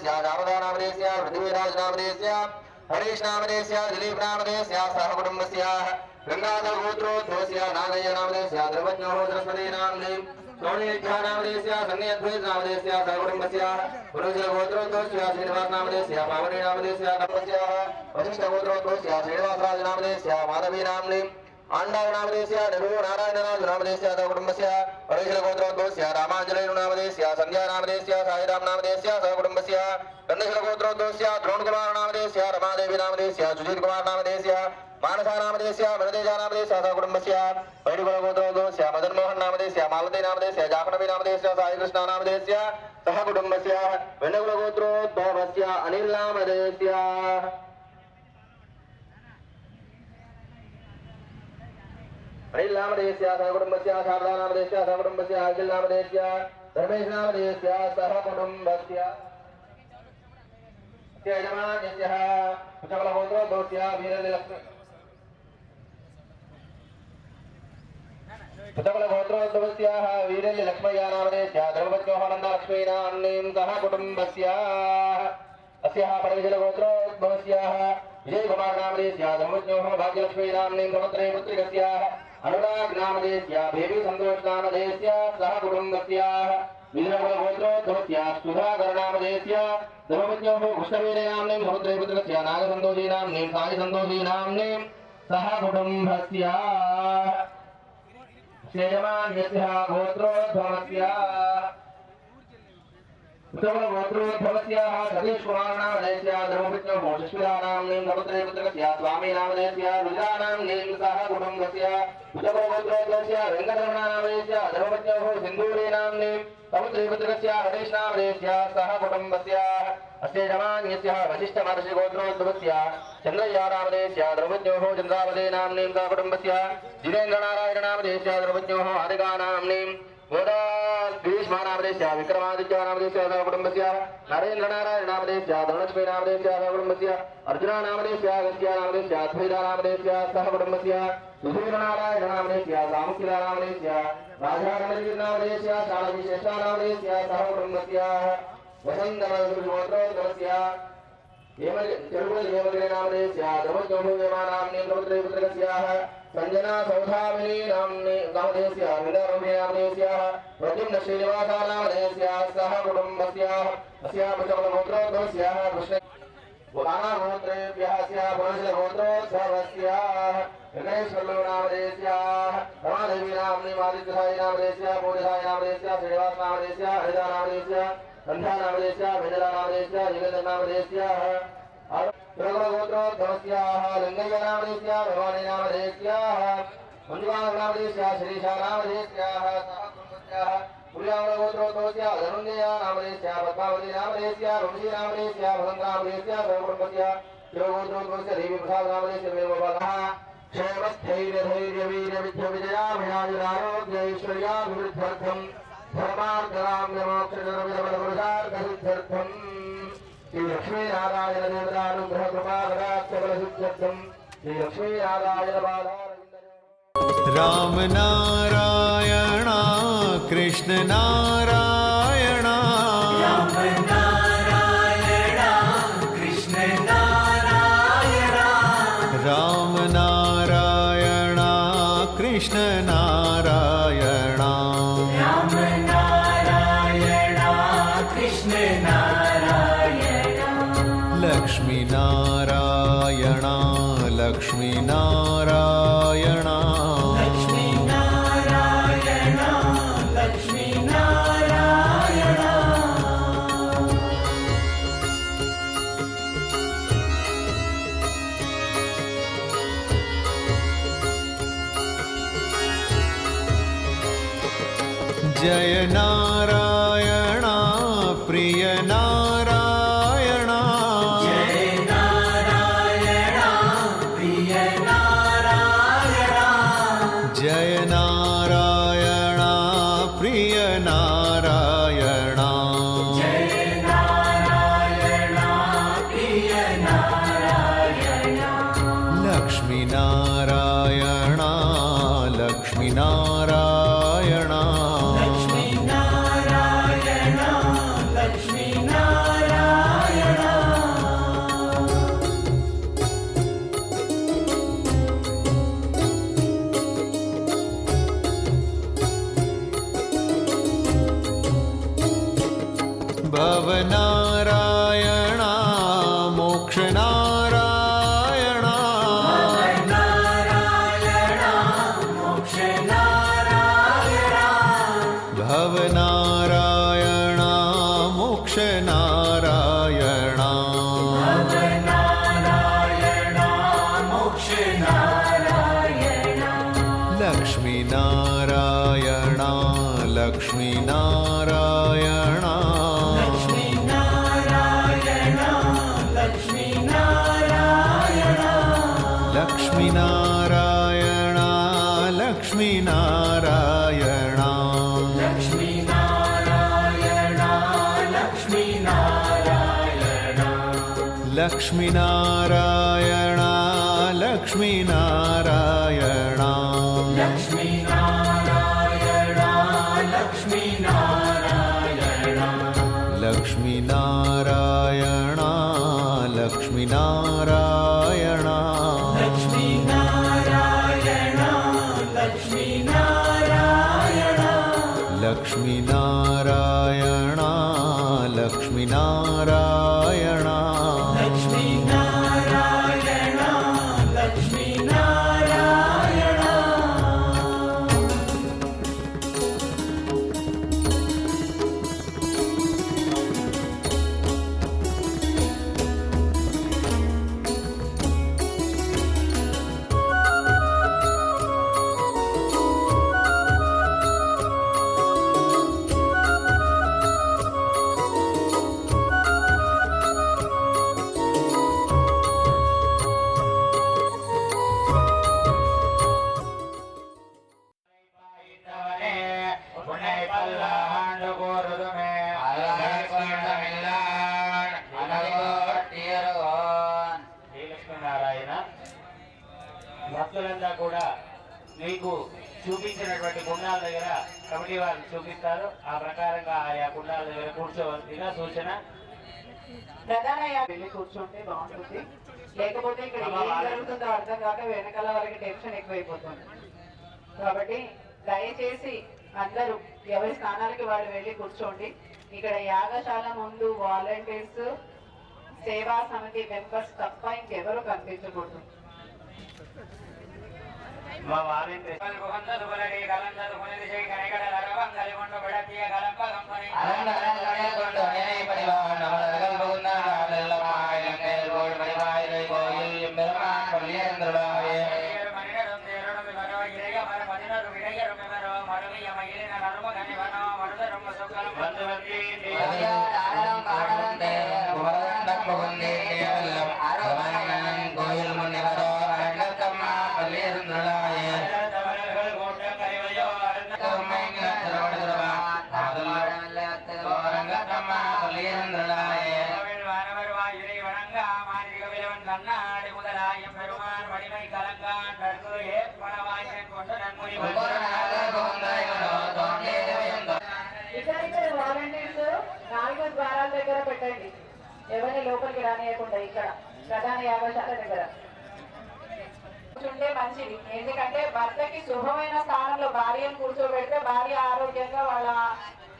दामोदरनामधेयस्य पृथ्वीराजनामधेयस्य हरीशनामधेयस्य दिलीपनामधेयस्य सह कुटुम्बस्य गंगाधरगोत्रोद्भवस्य नागय्यनामधेयस्य द्रवज्ञो सरस्वतीनाम्नि सोणीध्यानामधेयस्य संज्ञाध्वजनामधेयस्य सह कुटुम्बस्य पुरुषगोत्रोद्भवस्य श्रीनिवासनामधेयस्य पावनीनामधेयस्य कुटुम्बस्य वसिष्ठगोत्रोद्भवस्य श्रीनिवासराजनामधेयस्य माधवीनाम्नि आंडावनामधेयस्य नभो नारायणराजनामधेयस्य सह कुटुम्बस्य परेशगोत्रोद्भवस्य रामाञ्जलेयनामधेयस्य संध्यानामधेयस्य साईरामनामधेयस्य सह कुटुम्बस्य गन्धशलगोत्रोद्भवस्य द्रोणकुमारनामधेयस्य रमादेवीनामधेयस्य सुधीरकुमारनामधेयस्य मानसानामधेयस्य वनदेजानामधेयस्य सह कुटुम्बस्य वैडुकुलगोत्रोद्भवस्य मदनमोहननामधेयस्य मालतीनामधेयस्य जाह्नवीनामधेयस्य साईकृष्णनामधेयस्य सह कुटुम्बस्य वेणुकुलगोत्रोद्भवस्य अनिलनामधेयस्य अनिलनामधेयस्य सह कुटुम्बस्य शारदानामधेयस्य सह कुटुम्बस्य अखिलनामधेयस्य धर्मेशनामधेयस्य सह कुटुम्बस्य यजमान्यस्य कुशलगोत्रोद्भवस्य वीरलक्ष्मी कुशलगोत्रोद्भवस्याः वीरलक्ष्मय्यानामधेयस्य द्रौपद्योहानन्दलक्ष्मीनाम्नीं सह कुटुम्बस्य अस्याः परविशलगोत्रोद्भवस्याः विजयकुमारनामधेयस्य धर्मज्ञोः भाग्यलक्ष्मीनाम्नीं समुद्रे पुत्रिकस्याः अनुरागनामधेयस्य बेबी सन्तोषनामधेयस्य सह कुटुम्बस्याः विजयकुलगोत्रोद्भवस्य सुधाकरनामधेयस्य धर्मज्ञोः कृष्णवीरनाम्नीं समुद्रे पुत्रिकस्य नागसन्तोषीनाम्नीं सायसन्तोषीनाम्नीं सह कुटुम्बस्य यजमान्यस्य गोत्रोद्भवस्य गोत्रोद्भवस्याः सतीशकुमारनामधेयस्य धर्मज्ञोः सुष्मितानाम्नीं समुद्रे पुत्रिकस्य स्वामीनामधेयस्य रुद्रानाम्नीं सह कुटुम्बस्य गोत्रोद्भवस्य वेङ्कटरमणनामधेयस्य धर्मज्ञोः सिन्दूरीनाम्नीं समुद्रे पुत्रिकस्य हरीशनामधेयस्य सह कुटुम्बस्य अस्य यजमान्यस्य वसिष्ठमहर्षिगोत्रोद्भवस्य चन्द्रय्यानामधेयस्य धर्मज्ञोः चन्द्रावतीनाम्नीं सह कुटुम्बस्य जितेन्द्रनारायणनामधेयस्य धर्मज्ञोः हारिकानाम्नीं भीष्मानामधेयस्य विक्रमादित्यानामधेयस्य सह कुटुम्बस्य नरेन्द्रनारायणनामधेयस्य धनलक्ष्मीनामधेयस्य सह कुटुम्बस्य अर्जुनानामधेयस्य अगस्त्यानामधेयस्य अद्वैतानामधेयस्य सह कुटुम्बस्य सुधीरनारायणनामधेयस्य सामुखिलानामधेयस्य राजानामधेयस्य शालविशेषानामधेयस्य सह कुटुम्बस्य वसन्तमधुगोत्रोद्भवस्य हेमगिरिनामधेयस्य धर्मज्ञोः समुद्रे पुत्रिकस्याः संजना सौधामिनीनामधेयस्य विदारम्भेनामधेयस्याः प्रद्युम्न श्रीनिवासानामधेयस्य सह कुटुम्बस्याः अस्याः पुष्पगोत्रोद्भवस्याः कृष्ण गोत्रेभ्यः पुरुषगोत्रोद्भवस्याः गणेशवल्लभनामधेयस्याः रमादेवीनाम्नीं आदित्यसायिनामधेयस्य पूर्णसायिनामधेयस्य श्रीनिवासनामधेयस्य हरिदानामधेयस्य संध्यानामधेयस्य वेदनामधेयस्य जिगेन्द्रनामधेयस्य गोत्रोद्भवस्याः लिङ्गय्यनामधेयस्य भवानीनामधेयस्याः मञ्जुनामधेयस्य श्रीशानामधेयस्याः सह कुटुम्बस्याः पुर्यावलगोत्रोद्भवस्य धनुञ्जयानामधेयस्य पद्मावतीनामधेयस्य वंशीनामधेयस्य वसन्तनामधेयस्य सह कुटुम्बस्य शिवगोत्रोद्भवस्य देवीप्रसादनामधेयस्य वेदगोपालः क्षेमस्थैर्यधैर्यवीर्यविद्याभिराजुरारोग्यैश्वर्याभिवृद्ध्यर्थम् धर्मार्थकाम्यमोक्षजनविदबलपुरुषार्थसिद्ध्यर्थम् श्रीलक्ष्मीनारायण देवतानुग्रहकृपाकटाक्षबलसिद्ध्यर्थम् श्रीलक्ष्मीनारायण राम नारायण कृष्ण नारायण राम नारायण कृष्ण नारायण राम नारायण कृष्ण नारायण राम नारायण कृष्ण नारायण लक्ष्मी नारायण लक्ष्मी नारायण लक्ष्मी नारायण लक्ष्मी नारायण जय नारायण प्रिय नारायण जय नारायण प्रिय नारायण जय नारायण प्रिय नारायण जय नारायण प्रिय नारायण लक्ष्मी नारायण लक्ष्मी नारायण लक्ष्मी नारायण लक्ष्मी नारायण भवनारायण मोक्षनारायण भवनारायण मोक्षनारायण लक्ष्मीनारायण लक्ष्मीनारायण लक्ष्मीनारायण लक्ष्मीनारायण लक्ष्मीनारायण लक्ष्मीनारायण लक्ष्मीनारायण लक्ष्मीनारायण लक्ष्मीनारायण लक्ष्मीनारायण భక్తులంతా కూడా మీకు చూపించినటువంటి కుండాల దగ్గర కమిటీ వారు చూపిస్తారు. ఆ ప్రకారంగా ఆయా కుండాల దగ్గర కూర్చోవలసిందిగా సూచన. ప్రధాన వెళ్ళి కూర్చుంటే బాగుంటుంది, లేకపోతే ఇక్కడ ఏం జరుగుతుందో అర్థం కాక వెనకాల వాళ్ళకి టెన్షన్ ఎక్కువైపోతుంది. కాబట్టి దయచేసి అందరూ ఎవరి స్థానాలకి వాళ్ళు వెళ్ళి కూర్చోండి. ఇక్కడ యాగశాల ముందు వాలంటీర్స్, సేవా సమితి మెంబర్స్ తప్ప ఇంకెవరు కనిపించకూడదు. మా వారింటి ఇక్కడ వాలంటీర్స్ 4 ద్వారాల దగ్గర పెట్టండి, ఎవరిని లోపలికి రానియకుండా. ఇక్కడ ప్రధాన యాగశాల దగ్గర కూర్చుంటే మంచిది. ఎందుకంటే భర్తకి శుభమైన స్థానంలో భార్యను కూర్చోబెడితే భార్య ఆరోగ్యంగా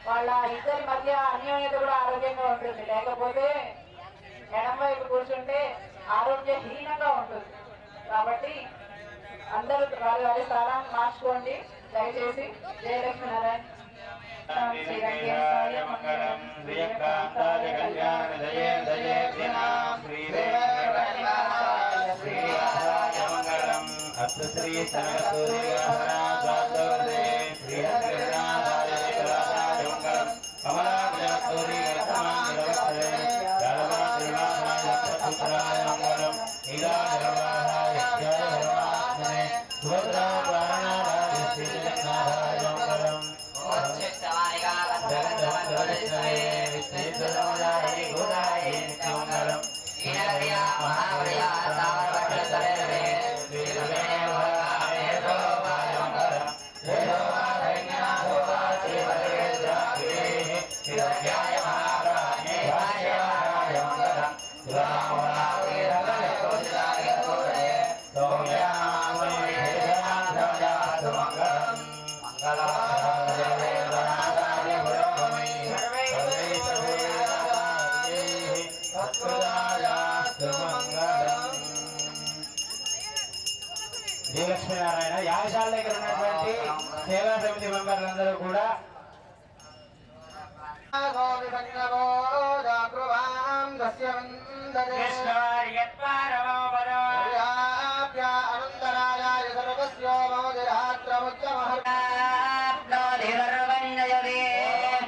వాళ్ళ ఇద్దరి మధ్య అన్యోన్యత కూడా ఆరోగ్యంగా ఉంటుంది. లేకపోతే ఎడం వైపు కూర్చుంటే ఆరోగ్యహీనంగా ఉంటుంది. కాబట్టి అందరూ వారి వారి స్థానాన్ని మార్చుకోండి దయచేసి. జయలక్ష్మి నారాయణ महाबलिया శ్రీలక్ష్మీనారాయణ యాగశాల దగ్గర ఉన్నటువంటి సేవా సమితి మెంబర్లందరూ కూడా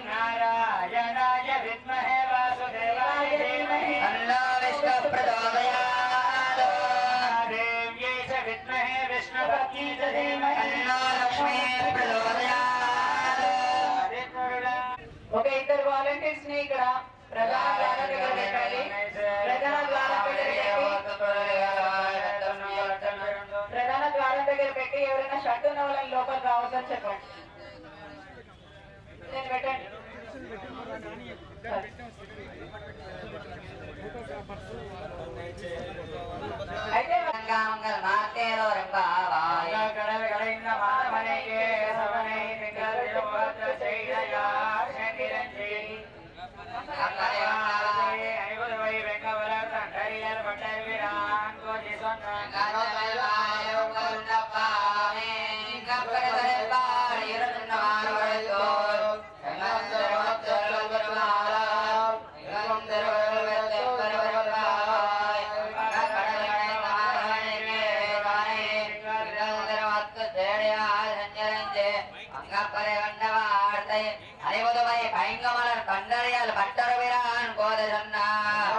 నారాయణాయ విద్మహే వాసుదేవాయ ధీమహి దేవ్యై చ విద్మహే విష్ణుపత్ని చ ధీమహి ఒక ఇద్దరు వాలంటీర్స్ ని ఇక్కడ ప్రధాన ద్వారం దగ్గర పెట్టాలి. ప్రధాన ద్వారం దగ్గర పెట్టి ఎవరైనా షర్ట్ ఉన్న వాళ్ళని లోపల రావద్దని చెప్పండి. నేను పెట్టండి. అయితే பைங்கமலர் கண்டறியால் பட்டரவிரான் கோதை சொன்னார்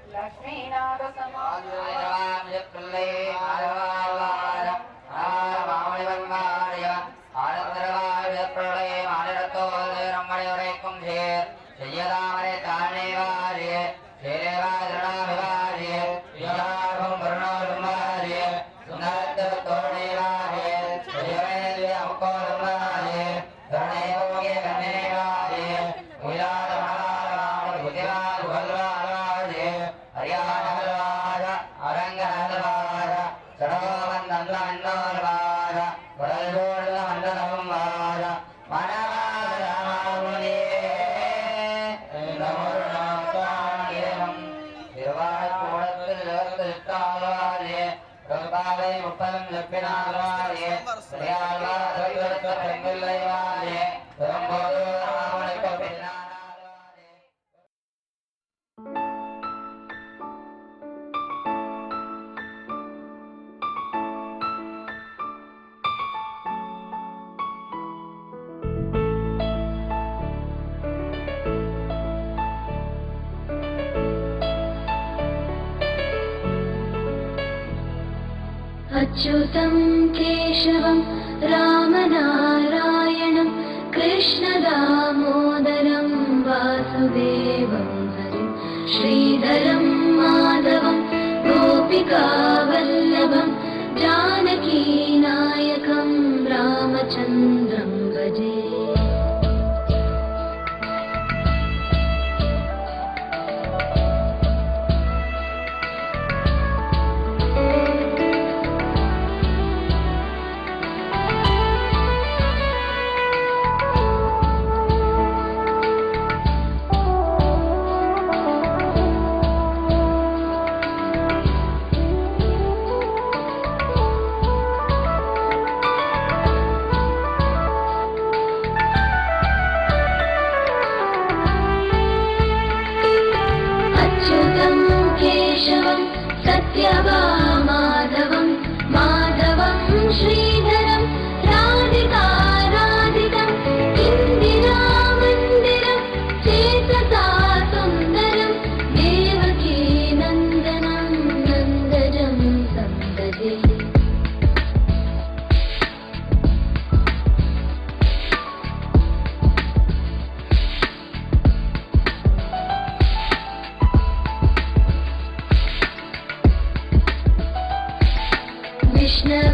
లక్ష్మీనాథ செய்யதாமரை தானே வாரிய சேரவாதிரணாபிவாரிய வியாபம் கருணாலும் வாரிய சுந்தரத்த தோரணை வாரிய செய்யவேந்திய அமுக்கோலும் வாரிய கருணை போகிய கண்ணே வாரிய உயிராத மகாராம புதிராது வல்வாராஜே ஹரியானகல்வார அரங்கநகல்வார சடோவன் நந்தமன்னோர்வார குரல்கோடுல மண்டலம் வார மனவாதராமுனே முப்பதும் செப்பினாலே பெண்பிள்ளைவாலே பெரும்போது ராமனுக்கு பின்னாலே अच्युतं केशवं रामनारायणं कृष्णदामोदरं वासुदेवं हरिं श्रीधरं माधवं गोपिकावल्लभं जानकीनायकं रामचन्द्रं भजे.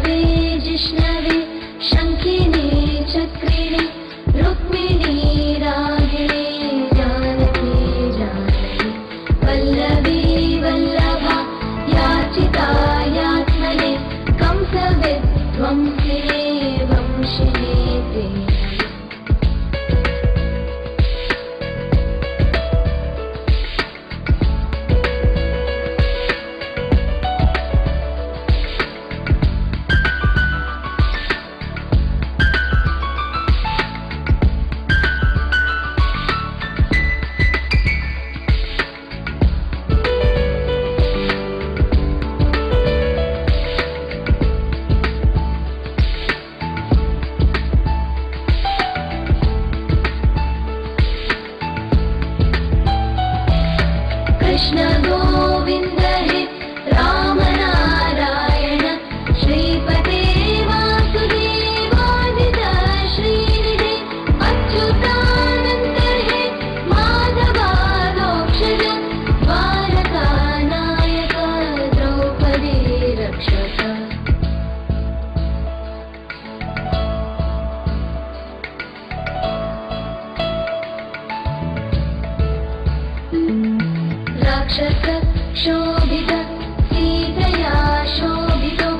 वल्लभे जिष्णवे शङ्खिने चक्रिणे रुक्मिणी रागिणे जानकी जानकी वल्लभी वल्लभा याचिता यात्मने कंसविध्वंसिने वंशिने ते कृष्ण गोविन्द हे राम नारायण श्रीपते वासुदेवादित श्रीनिधे अच्युतानन्द हे माधवालोक्षज द्वारकानायक द्रौपदी रक्षक राक्षस शोभित सीतया शोभितो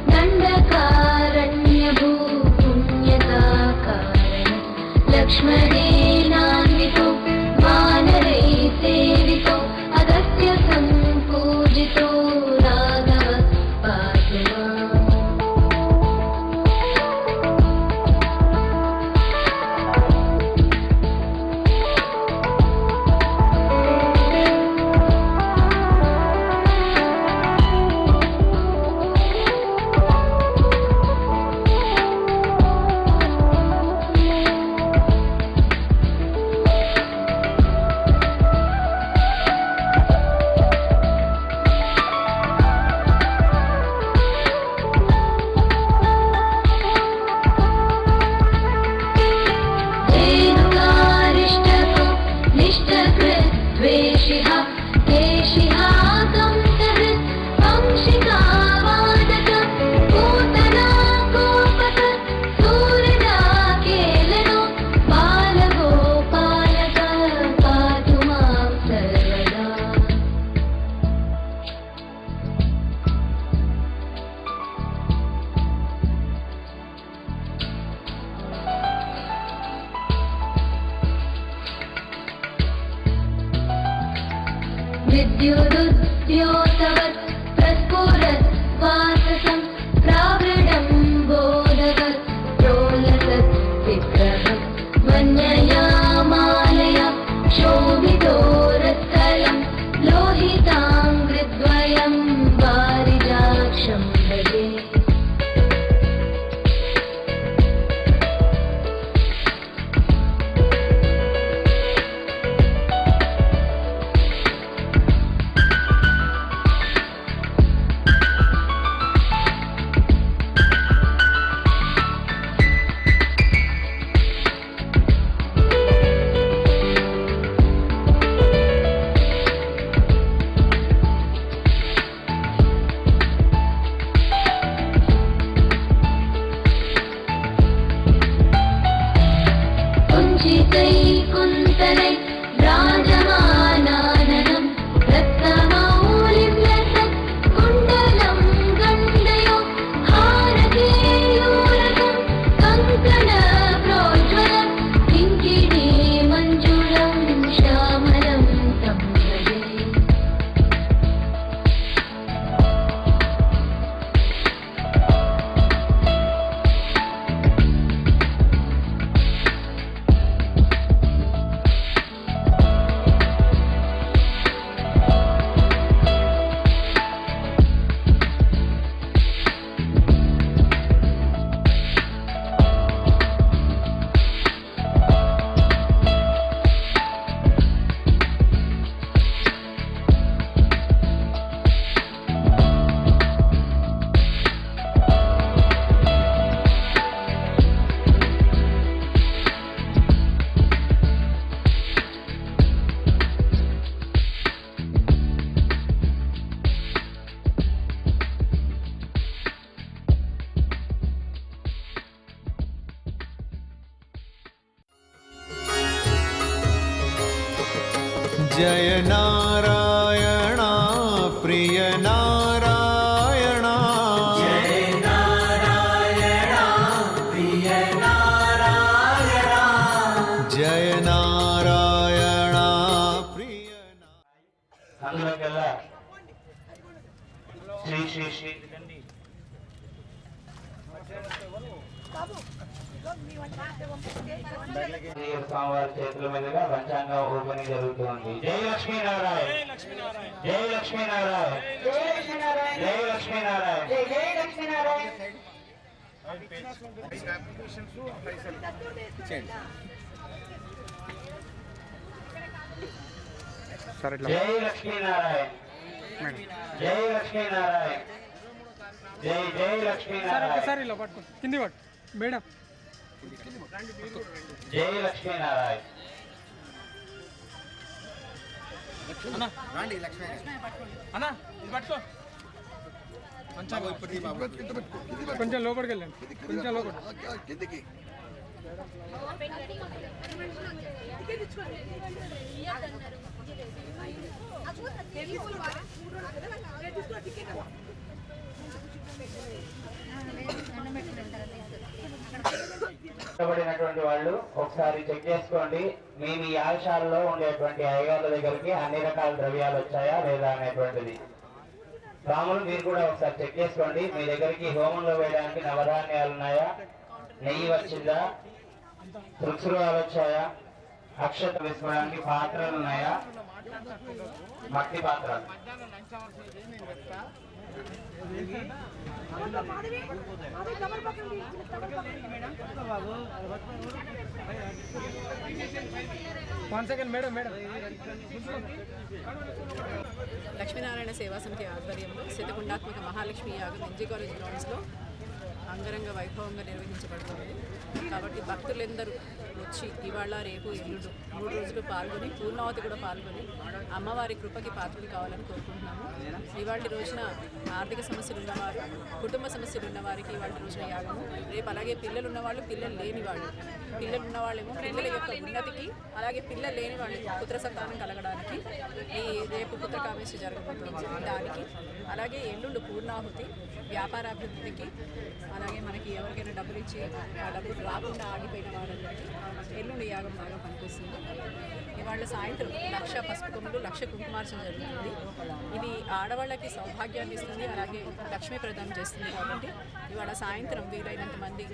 दण्डकारण्यभूपुण्यताकारण लक्ष्मणेनान्वितो वानरैः सेवितो अगस्त्य सम्पूजितो राघव पातु माम्। धेनुकारिष्टको निष्टकृद्वेषिः केशिः कंसहृत् वंशिकावादक पूतना कोपक सूरदाकेलनो बालगोपालक पातु मां सर्वदा। विद्युदुद्योतवत् प्रस्फुरत् वाससं प्रावृढं बोधवत् प्रोलसत् विग्रहं वन्ययामालया शोभितोरस्थलं लोहिताङ्घ्रिद्वयं वारिजाक्षं भजे। जय नारायण प्रिय नारायण जय नारायण प्रिय नारायण जय नारायण प्रिय అందులోకెల్లా శ్రీ శ్రీ శ్రీ స్వామివారి చేతుల మీదుగా పంచాంగ ఓపెనింగ్ జరుగుతుంది. జై లక్ష్మీనారాయణ, జై లక్ష్మీనారాయణ, జై లక్ష్మీనారాయణ, జై లక్ష్మీనారాయణ. జై జై లక్ష్మీనారాయణ. జై లక్ష్మీనారాయణ, జై లక్ష్మీనారాయణ, జై జై లక్ష్మీనారాయణ, కింది పట్టు మేడం. జై లక్ష్మీనారాయణ. అన్నా ఇది పట్టుకో. కొంచెం లోపలికి వెళ్ళండి, కొంచెం లోపలికి. ఇష్టపడినటువంటి వాళ్ళు ఒకసారి చెక్ చేసుకోండి. మీ మీ యాగశాలలో ఉండేటువంటి అయ్యగారుల దగ్గరికి అన్ని రకాల ద్రవ్యాలు వచ్చాయా లేదా అనేటువంటిది. రాములు మీరు కూడా ఒకసారి చెక్ చేసుకోండి. మీ దగ్గరికి హోమంలో వేయడానికి నవధాన్యాలు ఉన్నాయా, నెయ్యి వచ్చిందా, తృక్షురాలు వచ్చాయా, అక్షత వేసుకోవడానికి పాత్రలు ఉన్నాయా, మట్టి పాత్రలు. మేడం. లక్ష్మీనారాయణ సేవా సమితి ఆధ్వర్యంలో శతకుండాత్మక మహాలక్ష్మి యాగం ఎన్జీ కాలేజ్ గ్రౌండ్స్లో అంగరంగ వైభవంగా నిర్వహించబడుతుంది. కాబట్టి భక్తులందరూ వచ్చి ఇవాళ రేపు ఎల్లుండు 3 రోజులు పాల్గొని పూర్ణావతి కూడా పాల్గొని అమ్మవారి కృపకి పాత్రలు కావాలని కోరుకుంటున్నాము. ఇవాళ రోజున ఆర్థిక సమస్యలు ఉన్నవారు, కుటుంబ సమస్యలు ఉన్నవారికి ఇవాళ రోజున యాగము. రేపు అలాగే పిల్లలు ఉన్నవాళ్ళు, పిల్లలు లేని వాళ్ళు, పిల్లలు ఉన్నవాళ్ళేమో పిల్లల యొక్క ఉన్నతికి, అలాగే పిల్లలు లేని వాళ్ళు పుత్ర సంతానం కలగడానికి ఈ రేపు పుత్రకామేశ్వరి జరగబోతుంది. దానికి అలాగే ఎల్లుండు పూర్ణాహుతి, వ్యాపారాభివృద్ధికి, అలాగే మనకి ఎవరికైనా డబ్బులు ఇచ్చి ఆ డబ్బులు రాకుండా ఆగిపోయిన వాళ్ళందరికీ ఎల్లుండి యాగం బాగా పనికొస్తుంది. ఇవాళ సాయంత్రం 1,00,000 పసుపు కొమ్ములు, 1,00,000 కుంకుమార్చన జరుగుతుంది. ఇది ఆడవాళ్ళకి సౌభాగ్యాన్ని ఇస్తుంది, అలాగే లక్ష్మీ ప్రదానం చేస్తుంది. కాబట్టి ఇవాళ సాయంత్రం వీలైనంత మంది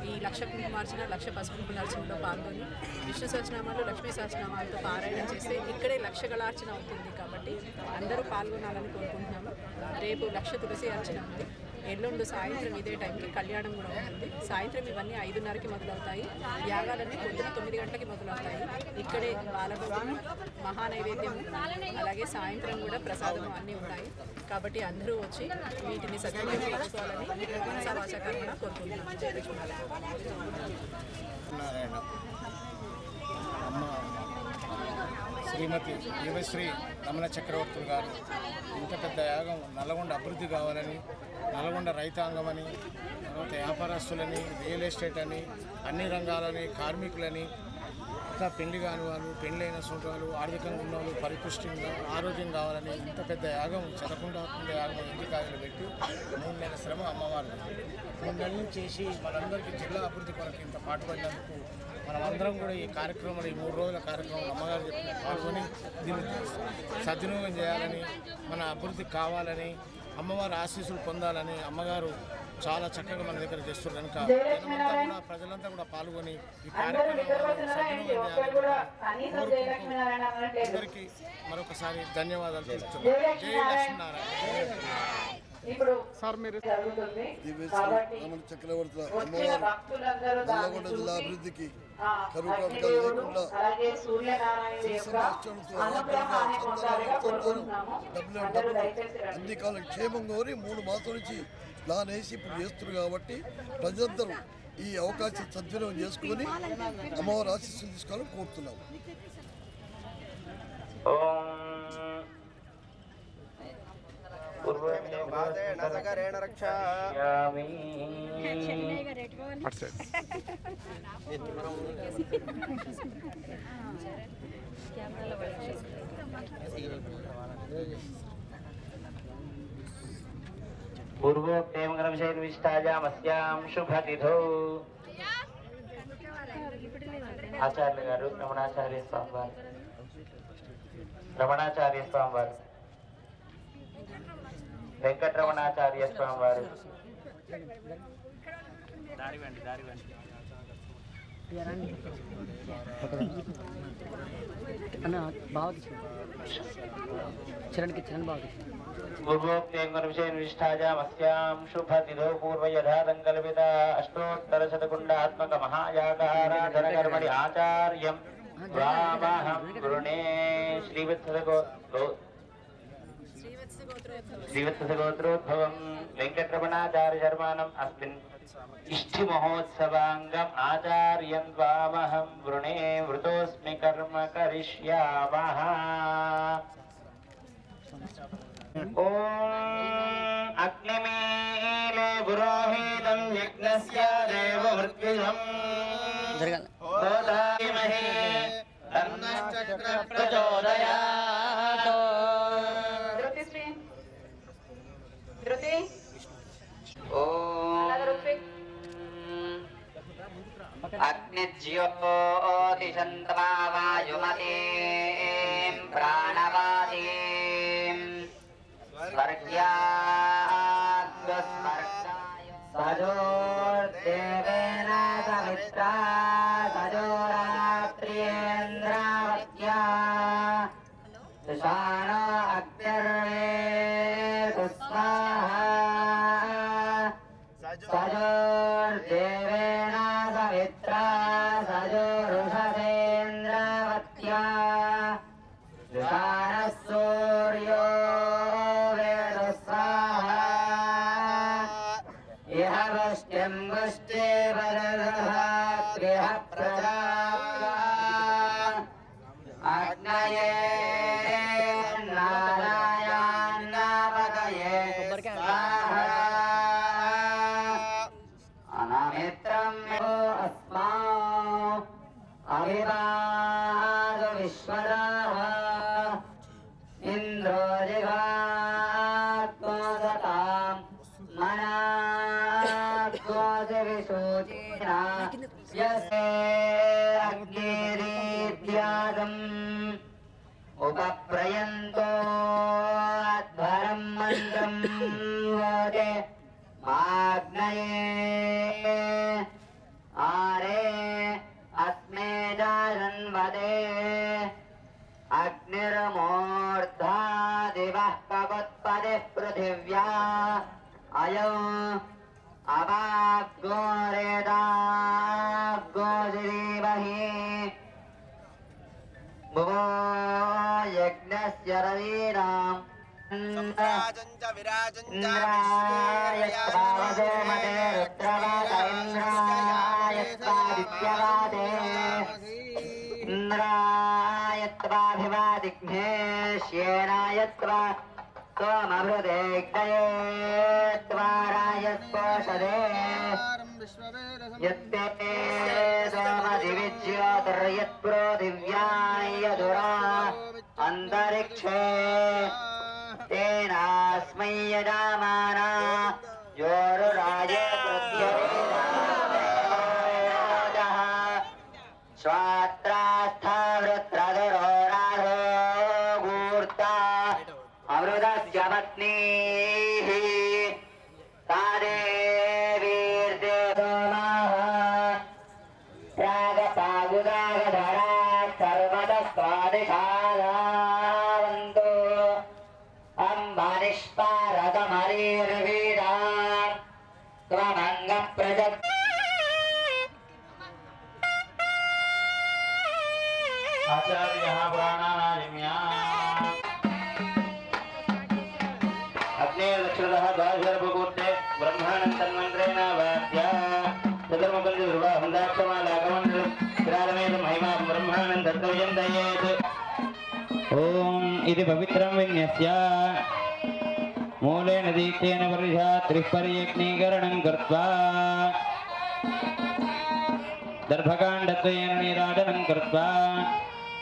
ఈ 1,00,000 కుంకుమార్చన, 1,00,000 పసుపు కుంకుమార్చనలో పాల్గొని విష్ణు సహస్రనామాలు, లక్ష్మీ సహస్రనామాలతో పారాయణం చేస్తే ఇక్కడే 1,00,000 గళార్చన అవుతుంది. కాబట్టి అందరూ పాల్గొనాలని కోరుకుంటున్నాము. రేపు 1,00,000 తులసి అర్చన ఉంది. ఎల్లుండు సాయంత్రం ఇదే టైంకి కళ్యాణం కూడా ఉంటుంది. సాయంత్రం ఇవన్నీ 5:30కి మొదలవుతాయి. యాగాలన్నీ పొద్దున 9 గంటలకి మొదలవుతాయి. ఇక్కడే బాలభోగం, మహానైవేద్యం, అలాగే సాయంత్రం కూడా ప్రసాదం అన్నీ ఉంటాయి. కాబట్టి అందరూ వచ్చి వీటిని సద్వినియోగించుకోవాలని మనసా వాచా కర్మణ కోరుకుంటున్నాను. జయ నారాయణ అమ్మ శ్రీమతి యువశ్రీ రమణ చక్రవర్తులు గారు ఇంత పెద్ద యాగం నల్గొండ అభివృద్ధి కావాలని, నల్గొండ రైతాంగమని, తర్వాత వ్యాపారస్తులని, రియల్ ఎస్టేట్ అని, అన్ని రంగాలని, కార్మికులని, ఇంకా పెళ్లి కాని వాళ్ళు, పెళ్ళైన సొంటాలు, ఆర్థికంగా ఉన్న వాళ్ళు, పరిపుష్టిగా ఆరోగ్యం కావాలని ఇంత పెద్ద యాగం చదకుండా యాగం ఎండికాయలు పెట్టి 3 నెలల శ్రమ అమ్మవారు 3 నెలల నుంచి చేసి మనందరికీ జిల్లా అభివృద్ధి కొరకు ఇంత పాటుపడినందుకు మనమందరం కూడా ఈ కార్యక్రమంలో, ఈ 3 రోజుల కార్యక్రమంలో అమ్మగారు చెప్పిన పాల్గొని దీన్ని సద్వినియోగం చేయాలని, మన అభివృద్ధి కావాలని, అమ్మవారి ఆశీస్సులు పొందాలని అమ్మగారు చాలా చక్కగా మన దగ్గర చేస్తారు. కనుక జనమంతా కూడా, ప్రజలంతా కూడా పాల్గొని ఈ కార్యక్రమం సద్వినియోగం చేయాలని అందరికీ మరొకసారి ధన్యవాదాలు తెలుపుతున్నాను. జై లక్ష్మీనారాయణ. ఇప్పుడు సార్ మీరు జరుగుతుంది. రమణ చక్రవర్తుల అమ్మవారు నల్లగొండ జిల్లా అభివృద్ధికి కరువు కాటకాలు లేకుండా డబ్బులు అన్ని కాలం క్షేమం కోరి 3 మాసాల నుంచి ప్లాన్ వేసి ఇప్పుడు చేస్తున్నారు. కాబట్టి ప్రజలందరూ ఈ అవకాశం సద్వినియోగం చేసుకొని అమ్మవారి ఆశీస్సులు తీసుకోవాలని కోరుతున్నాము. పూర్వోక్తేమగ్రమశైర్విష్టాయామస్యాం శుభతిథౌ ఆచార్యులు గారు రమణాచార్య స్వామి వారు వెంకటరమణాచార్య స్వామి వారు పూర్వోక్తేమగ్రమశైర్విష్టాయామస్యాం శుభతిథౌ పూర్వయథాదంకల్పిత అష్టోత్తరశతకుండాత్మక మహాయాగారాధనకర్మణి ఆచార్యం వామహం గృణే శ్రీవత్సగోత్రోద్భవం వెంకటరమణాచార్య శర్మాణం అస్మిన్ ఇష్టి మహోత్సవాంగం ఆచార్యం వామహం వృణే వృతోస్మి కర్మ కరిష్యామః. ఓం అగ్నిమీలే పురోహితం యజ్ఞస్య దేవమృత్యుజం దోదామహే తన్నశ్చక్ర ప్రచోదయాత్. ధృతి ఓం అగ్నిజ్యోతిషంతమావాయుమతీం ప్రాణవాదీం స్వర్గ్యాద్వస్వర్గాయ సజోర్దేవేన సమిత్రా సజోరాత్రియేంద్రావత్యా సుషాణో అగ్నిర్వేదు స్వాహా సజోర్దేవేన సమిత్రా సజోరుషసేంద్రావత్యా సుషాణః సూర్యో వేదు స్వాహా ఇహ వృష్టిం వృష్టిపరదృహ ప్రజాప్తా అగ్నయే నారాయణాపతయే స్వాహా అనామిత్రం అస్మా అవివాదు విశ్వరాః ఇంద్రో జిఘాత్మోదతాం మనాత్మోది విశోచినా యస్తే అగ్నిరీత్యాగం ఉపప్రయంతో అధ్వరం మంత్రం వోదే మాగ్నయే ఆరే అస్మే జాన్వదే అగ్నిర్మూర్ధా దివః కవత్పదే పృథివ్యా అయో అవాగ్గోరేదాగ్గోజిరీమహి భువో యజ్ఞస్య రవీణాం ఇంద్రాయత్వావసోమతే రుద్రవాత ఇంద్రాయత్వాదిత్యవాదే ఇంద్రాయత్వాభివాదిఘ్నే శ్యేనాయత్వా सोमभृदेग्नयेत्वारायस्पोषदे यत्ते सोमदिविज्योतिर्यत्प्रोदिव्याय यदुरा अन्तरिक्षे तेनास्मै यजामाना योरुराजे प्रत्ययः स्वात्रास्था वृत्रधरो राधो गूर्ता अमृतस्य पत्नीः सा देवीर्देवमाः रागपागुदागधरा सर्वतः स्वादिशालावन्तु अम्बनिष्पारतमरीर्वीरा त्वमङ्गप्रजत् आचार्यः पुराणानादिम्या अग्नेर्दक्षिणतः द्वादशर्भकूर्ते ब्रह्मानन्तन्मन्त्रेण वाद्य चतुर्मुखल्युर्वाहुन्दाक्षमालाकमण्डलम् महिमा ब्रह्मानन्दत्वयन्तयेत् ॐ इति पवित्रं विन्यस्य मूलेन दीप्तेन पुरुषा त्रिपर्यज्ञीकरणं कृत्वा दर्भकाण्डत्वेन नीराजनं कृत्वा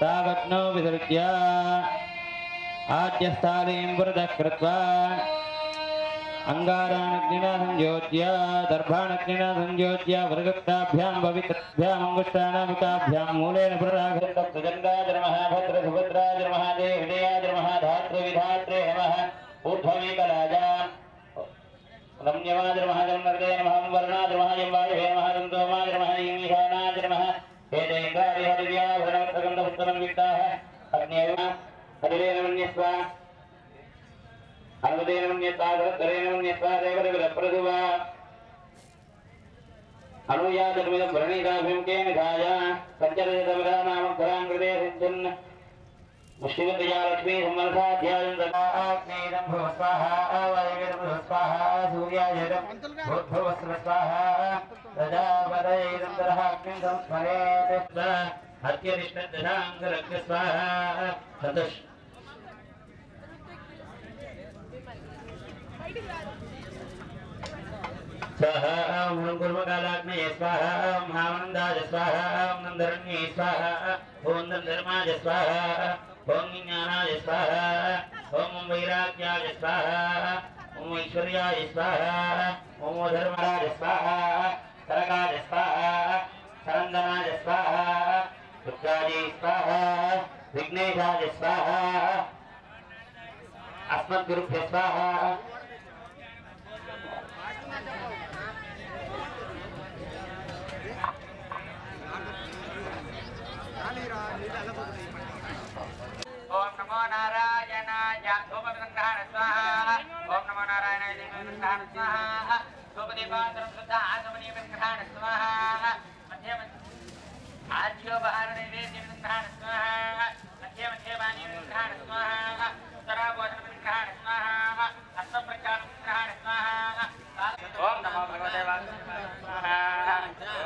तावग्नौ विसृज्य आद्यस्थालीं पुरतः कृत्वा अंगारानग्निना संयोज्य दर्भानग्निना संयोज्य वरगक्ताभ्यां भवितभ्याम् अंगुष्ठानामिकाभ्यां मूलेन पुनराघृतजङ्गाय नमः भद्रसुभद्राय नमः देहृदयाय नमः धातृविधात्रे नमः ऊर्ध्वमेकराज रम्यवाय नमः जन्मर्दे नमः वर्णाय नमः यम्वायुवे नमः दन्तोमाय नमः ईशानाय नमः हेतेन्द्रादिहरिव्याभरणवस्त्रगन्धपुष्पनं विक्ताः अग्नेय हरिरेण मन्यस्वा अल्पदेन मन्यस्वा धरत्तरेण मन्यस्वा देवरविरप्रदुवा अनुयातमिदं वरणीकाभिमुखेन निधाय सञ्चरजतविधानामग्रां कृते सिञ्चन् मुष्टिगतया लक्ष्मी सम्मनसाध्यायं ददाग्नेदं भव स्वाहा वायुवेदं भव स्वाहा सूर्यायदं भूर्भुवस्व स्वाहा प्रजापतयेदं दरहाग्निं संस्मरेत् हत्यनिष्ठदशाङ्गरक्ष स्वाहा सतुष् स्वाहा ॐ कुर्मकालाग्नये स्वाहा ॐ महावनन्दाय स्वाहा ॐ नन्दरण्ये स्वाहा ॐ नन्दधर्माय स्वाहा ॐ ज्ञानाय स्वाहा ॐ वैराग्याय स्वाहा ॐ ऐश्वर्याय स्वाहा ॐ धर्मराय स्वाहा सरकाय स्वाहा सरन्दनाय स्वाहा रुद्राय स्वाहा विघ्नेशाय स्वाहा अस्मद्गुरुभ्यः स्वाहा ओम नमो नारायणाय धूपसंग्रहण स्वाहा ओम नमो नारायणाय धूपसंग्रहण स्वाहा धूपदीपान्तरं शुद्ध आसमनीयसंग्रहण स्वाहा मध्ये आज्यो बहारनैवेद्यसंग्रहण स्वाहा मध्ये मध्ये वाणीसंग्रहण स्वाहा उत्तराभोजनसंग्रहण स्वाहा हस्तप्रक्षालनसंग्रहण स्वाहा ओम नमो भगवते वासुदेवाय स्वाहा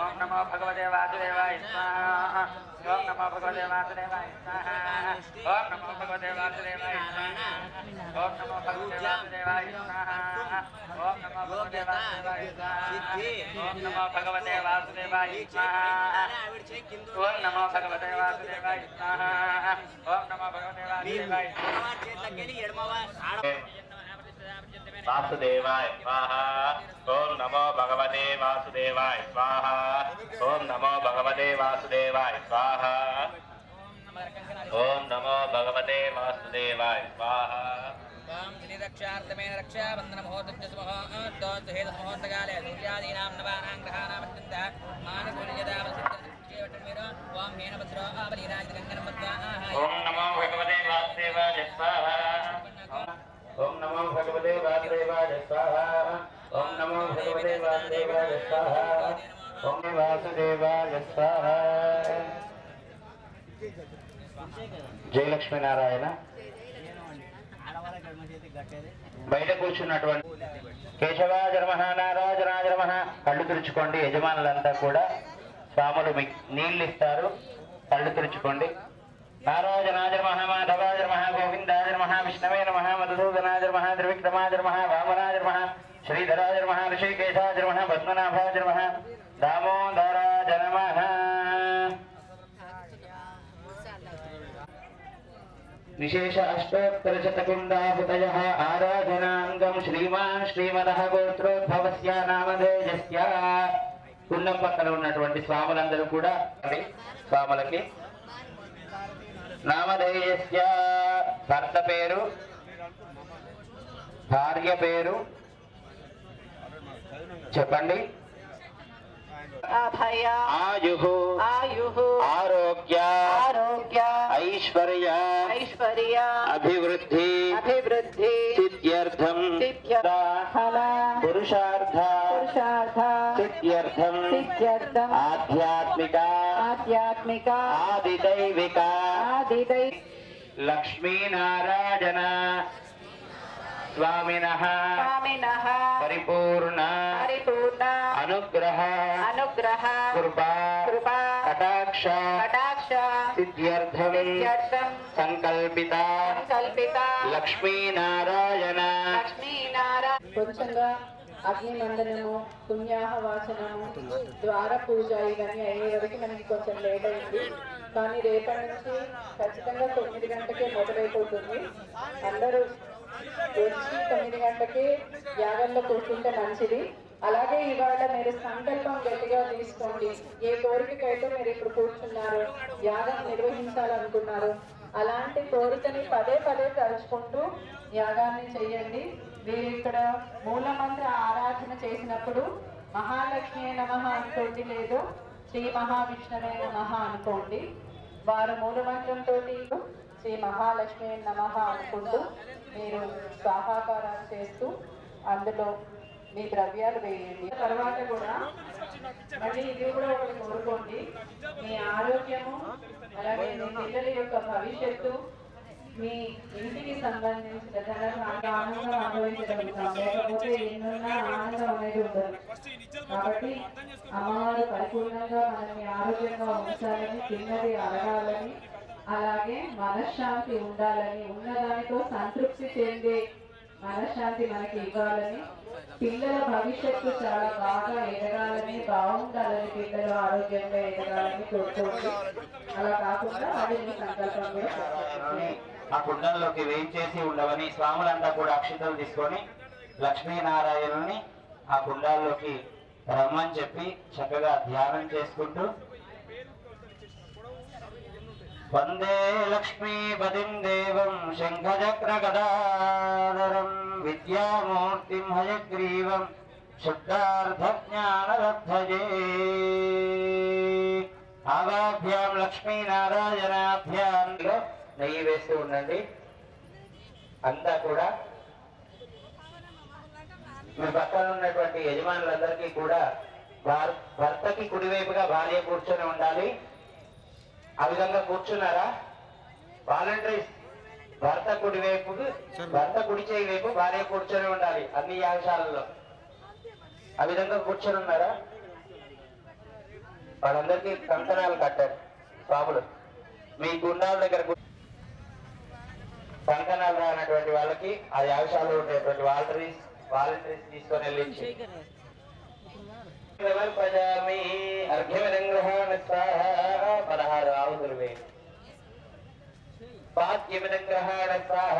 ओम नमो भगवते वासुदेवाय स्वाहा ओम नमो भगवते वासुदेवाय स्वाहा ओम नमो भगवते वासुदेवाय स्वाहा ओम नमो भगवते वासुदेवाय स्वाहा ओम नमो भगवते वासुदेवाय स्वाहा ओम नमो भगवते वासुदेवाय स्वाहा ओम नमो भगवते वासुदेवाय स्वाहा ओम नमो भगवते वासुदेवाय वासुदेवाय स्वाहा ओम नमो भगवते वासुदेवाय स्वाहा ओम नमो भगवते वासुदेवाय स्वाहा ओम नमो भगवते वासुदेवाय स्वाहा ओम श्रीरक्षार्थमेन रक्षाबन्धनमहोत्सवमहोत्सवहेतुमहोत्सकाले सूर्यादीनां नवानां ग्रहाणां अत्यन्तः मानकुर्यदावसिद्धमेन ओम हेनभद्रो आवलीराजगङ्गनमद्वाः ओम नमो भगवते वासुदेवाय स्वाहा ओम नमो भगवते वासुदेवाय स्वाहा ओम नमो भगवते वासुदेवाय स्वाहा ओम वासुदेवाय स्वाहा जय लक्ष्मी नारायण బయట కూర్చున్నటువంటి కేశవాయ నమః నారాయణాయ నమః కళ్ళు తెరుచుకోండి యజమానులంతా కూడా స్వాములు మీకు నీళ్ళు ఇస్తారు కళ్ళు తెరుచుకోండి नारायणाय नमः माधवाय नमः गोविन्दाय नमः विष्णवे नमः मधुसूदनाय नमः त्रिविक्रमाय नमः वामनाय नमः श्रीधराय नमः ऋषिकेशाय नमः पद्मनाभाय नमः दामोदराय नमः विशेष अष्टोत्तरशतकुण्डाहुतयः आराधनाङ्गं श्रीमान् श्रीमदः गोत्रोद्भवस्य नामधेयस्य కుండం పక్కన ఉన్నటువంటి స్వాములందరూ కూడా స్వాములకి నామధేయస్య భర్త పేరు భార్య పేరు చెప్పండి आयुः आरोग्य ऐश्वर्य अभिवृद्धि सिद्ध्यर्थं पुरुषार्थ सिद्ध्यर्थं आध्यात्मिक आदिदैविक लक्ष्मीनारायण स्वामिनः परिपूर्ण अनुग्रह कृपा कटाक्ष सिद्ध्यर्थं संकल्पिता लक्ष्मीनारायण కొంచెంగా అగ్ని మండనము పుణ్యాహ వాచనము ద్వార పూజ ఇవన్నీ అయ్యేవరకు మనకి కొంచెం లేట్ అయింది. కానీ రేపటి నుంచి ఖచ్చితంగా 9 గంటకే మొదలైపోతుంది. అందరూ వచ్చి 9 గంటకే యాగంలో కూర్చుంటే మంచిది. అలాగే ఇవాళ మీరు సంకల్పం గట్టిగా తీసుకోండి. ఏ కోరికకైతే మీరు ఇప్పుడు కూర్చున్నారు, యాగం నిర్వహించాలనుకున్నారు, అలాంటి కోరికని పదే పదే తలుచుకుంటూ యాగాన్ని చెయ్యండి. మీరు ఇక్కడ మూలమంత్ర ఆరాధన చేసినప్పుడు మహాలక్ష్మి నమః అనుకోండి, లేదు శ్రీ మహావిష్ణువే నమః అనుకోండి. వారు మూలమంత్రంతో శ్రీ మహాలక్ష్మి నమః అనుకుంటూ మీరు స్వాహాకారాలు చేస్తూ అందులో మీ ద్రవ్యాలు వేయండి. తర్వాత కూడా మళ్ళీ ఇది కూడా ఒకటి కోరుకోండి, మీ ఆరోగ్యము అలాగే మీ పిల్లల యొక్క భవిష్యత్తు, మీ ఇంటికి సంబంధించిన ఆనందం అనుభవించగలుగుతాం. లేకపోతే ఎన్నున్నా ఆనందం అనేది ఉండదు. కాబట్టి అమ్మవారు పరిపూర్ణంగా మనల్ని ఆరోగ్యంగా ఉంచాలని, తిన్నది అరగాలని, అలాగే మనశ్శాంతి ఉండాలని, ఉన్నదానితో సంతృప్తి చెందే మనశ్శాంతి మనకి ఇవ్వాలని, పిల్లల భవిష్యత్తు చాలా బాగా ఎదగాలని, బాగుండాలని, పిల్లలు ఆరోగ్యంగా ఎదగాలని కోరుకోండి. అలా కాకుండా అది మీ సంకల్పం కూడా అని ఆ కుండంలోకి వేయించేసి ఉండవని స్వాములంతా కూడా అక్షింతలు తీసుకొని లక్ష్మీనారాయణుని ఆ కుండాల్లోకి రమ్మని చెప్పి చక్కగా ధ్యానం చేసుకుంటూ వందే లక్ష్మీపతిం దేవం శంఖచక్ర గదాధరం విద్యామూర్తిం హయగ్రీవం శుద్ధార్థ జ్ఞానరబ్ధజే ఆవాభ్యాం లక్ష్మీనారాయణాభ్యాం నెయ్యి వేస్తూ ఉండండి. అంతా కూడా మీ పక్కన ఉన్నటువంటి యజమానులందరికీ కూడా భర్తకి కుడివైపుగా భార్య కూర్చొని ఉండాలి. ఆ విధంగా కూర్చున్నారా? వాలంటీర్స్ భర్త కుడి చేయి వైపు భార్య కూర్చొని ఉండాలి అన్ని యాగశాలలో. ఆ విధంగా కూర్చొని ఉన్నారా? వాళ్ళందరికీ కంకణాలు కట్టారు స్వాములు. మీ గుండాల దగ్గర కంకణాలు రానటువంటి వాళ్ళకి ఆ యాగశాలలో ఉండేటువంటి వాలంటీర్స్ తీసుకొని వెళ్ళించి అర్ఘ్యమిదంగ్రహణ స్వాహ 16 ఆవుతులు వేయండి. పాద్యమిదంగ్రహణ స్వాహ